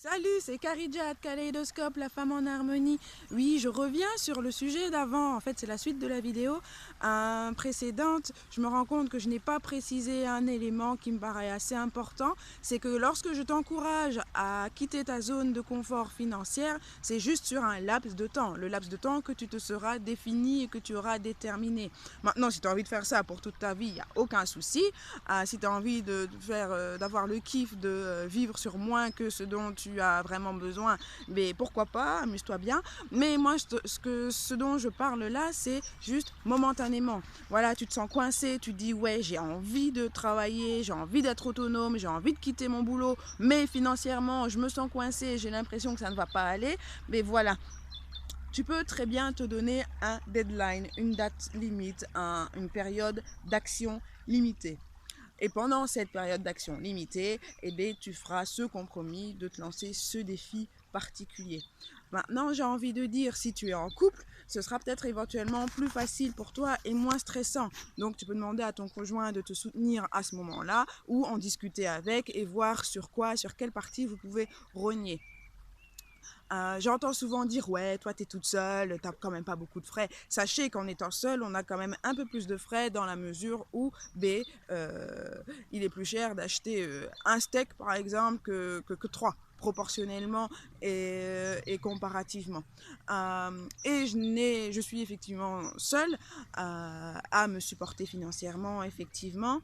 Salut, c'est Karidja de Kaléidoscope, la femme en harmonie. Oui, je reviens sur le sujet d'avant. En fait, c'est la suite de la vidéo précédente. Je me rends compte que je n'ai pas précisé un élément qui me paraît assez important. C'est que lorsque je t'encourage à quitter ta zone de confort financière, c'est juste sur un laps de temps. Le laps de temps que tu te seras défini et que tu auras déterminé. Maintenant, si tu as envie de faire ça pour toute ta vie, il n'y a aucun souci. Si tu as envie d'avoir le kiff de vivre sur moins que ce dont tu as vraiment besoin, mais pourquoi pas, amuse-toi bien. Mais moi, ce dont je parle là, c'est juste momentanément. Voilà, tu te sens coincé, tu te dis ouais, j'ai envie de travailler, j'ai envie d'être autonome, j'ai envie de quitter mon boulot, mais financièrement, je me sens coincé, j'ai l'impression que ça ne va pas aller. Mais voilà, tu peux très bien te donner un deadline, une date limite, une période d'action limitée. Et pendant cette période d'action limitée, eh bien, tu feras ce compromis de te lancer ce défi particulier. Maintenant, j'ai envie de dire, si tu es en couple, ce sera peut-être éventuellement plus facile pour toi et moins stressant. Donc, tu peux demander à ton conjoint de te soutenir à ce moment-là ou en discuter avec et voir sur quelle partie vous pouvez rogner. J'entends souvent dire ouais, toi t'es toute seule, t'as quand même pas beaucoup de frais. Sachez qu'en étant seule, on a quand même un peu plus de frais dans la mesure où il est plus cher d'acheter un steak par exemple que trois proportionnellement et comparativement. Et je suis effectivement seule à me supporter financièrement, effectivement.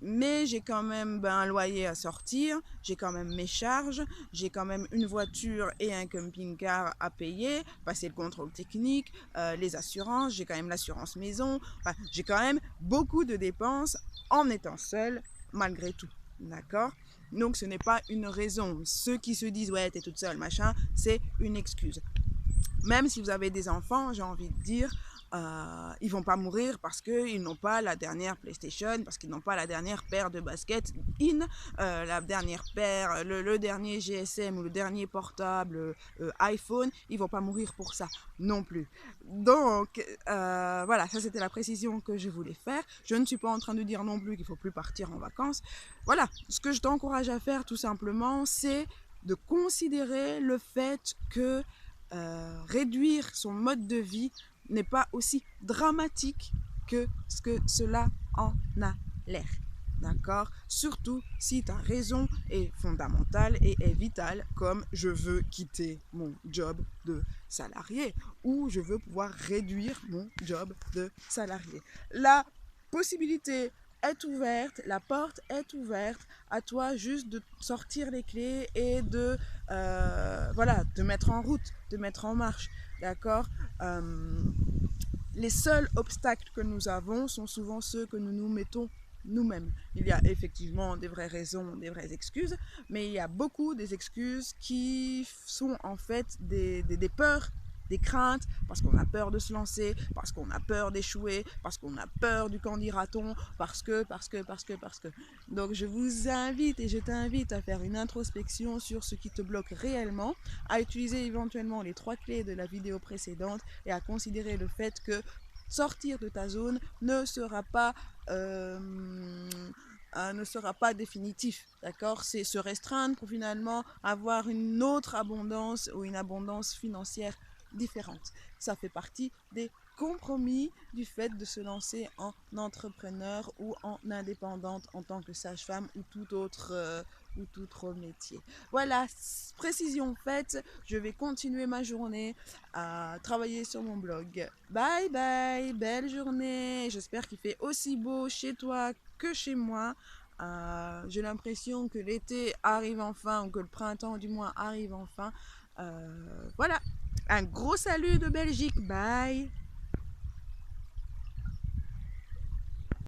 Mais j'ai quand même un loyer à sortir, j'ai quand même mes charges, j'ai quand même une voiture et un camping-car à payer, passer le contrôle technique, les assurances, j'ai quand même l'assurance maison, enfin, j'ai quand même beaucoup de dépenses en étant seule malgré tout, d'accord? Donc ce n'est pas une raison. Ceux qui se disent ouais t'es toute seule machin, c'est une excuse. Même si vous avez des enfants, j'ai envie de dire, ils vont pas mourir parce qu'ils n'ont pas la dernière PlayStation, parce qu'ils n'ont pas la dernière paire de baskets la dernière paire, le dernier GSM ou le dernier portable iPhone. Ils vont pas mourir pour ça non plus. Donc voilà, ça c'était la précision que je voulais faire. Je ne suis pas en train de dire non plus qu'il faut plus partir en vacances. Voilà, ce que je t'encourage à faire tout simplement, c'est de considérer le fait que réduire son mode de vie n'est pas aussi dramatique que ce que cela en a l'air. D'accord? Surtout si ta raison est fondamentale et est vitale, comme je veux quitter mon job de salarié ou je veux pouvoir réduire mon job de salarié. La possibilité est ouverte, la porte est ouverte, à toi juste de sortir les clés et de mettre en route, de mettre en marche, d'accord? Les seuls obstacles que nous avons sont souvent ceux que nous nous mettons nous-mêmes. Il y a effectivement des vraies raisons, des vraies excuses, mais il y a beaucoup des excuses qui sont en fait des peurs, des craintes, parce qu'on a peur de se lancer, parce qu'on a peur d'échouer, parce qu'on a peur du qu'en dira-t-on, parce que. Donc je vous invite et je t'invite à faire une introspection sur ce qui te bloque réellement, à utiliser éventuellement les 3 clés de la vidéo précédente et à considérer le fait que sortir de ta zone ne sera pas définitif, d'accord? C'est se restreindre pour finalement avoir une autre abondance ou une abondance financière différente. Ça fait partie des compromis du fait de se lancer en entrepreneur ou en indépendante en tant que sage-femme ou tout autre métier. Voilà, précision faite, je vais continuer ma journée à travailler sur mon blog. Bye bye, belle journée. J'espère qu'il fait aussi beau chez toi que chez moi. J'ai l'impression que l'été arrive enfin, ou que le printemps du moins arrive enfin. Voilà, un gros salut de Belgique. Bye.